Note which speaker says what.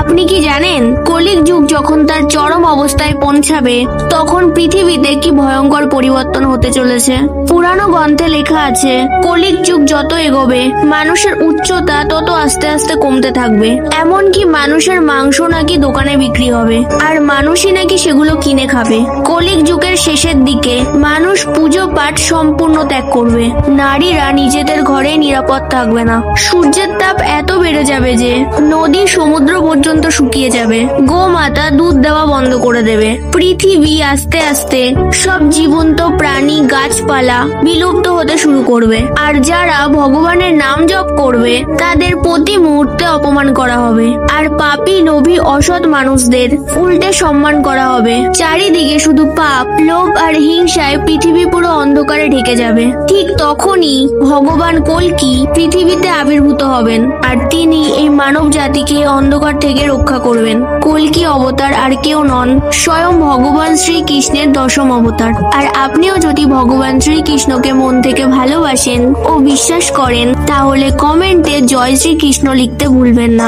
Speaker 1: আপনি কি জানেন কলির যুগ যখন তার চরম অবস্থায় পৌঁছাবে তখন পৃথিবীতে কি ভয়ঙ্কর পরিবর্তন হতে চলেছে। পুরানো গ্রন্থে লেখা আছে কলির যুগ যত এগোবে মানুষের উচ্চতা তত আস্তে আস্তে কমতে থাকবে, এমনকি মানুষের মাংস নাকি দোকানে বিক্রি হবে আর মানুষই নাকি সেগুলো কিনে খাবে। কলির যুগের শেষের দিকে মানুষ পুজো পাঠ সম্পূর্ণ ত্যাগ করবে, নারীরা নিজেদের ঘরে নিরাপদ থাকবে না, সূর্যের তাপ এত বেড়ে যাবে যে নদী সমুদ্র পর্যন্ত শুকিয়ে যাবে, গোমাতা দুধ দেওয়া বন্ধ করে দেবে, পৃথিবী আস্তে আস্তে সব জীবন্ত প্রাণী গাছপালা বিলুপ্ত হতে শুরু করবে, আর যারা ভগবানের নাম জপ করবে তাদের প্রতি মুহূর্তে অপমান করা হবে, আর পাপী লোভী অসৎ মানুষদের উল্টে সম্মান করা হবে। চারিদিকে শুধু পাপ, লোভ আর হিংসায় পৃথিবী পুরো অন্ধকারে ঢেকে যাবে। ঠিক তখনই ভগবান কল্কি পৃথিবীতে আবির্ভূত হবেন আর তিনি এই মানব জাতিকে অন্ধকার থেকে রক্ষা করবেন। কল্কি অবতার আর কেউ নন, স্বয়ং ভগবান শ্রীকৃষ্ণের দশম অবতার। আর আপনিও যদি ভগবান শ্রীকৃষ্ণকে মন থেকে ভালোবাসেন ও বিশ্বাস করেন তাহলে কমেন্টে জয় শ্রীকৃষ্ণ লিখতে ভুলবেন না।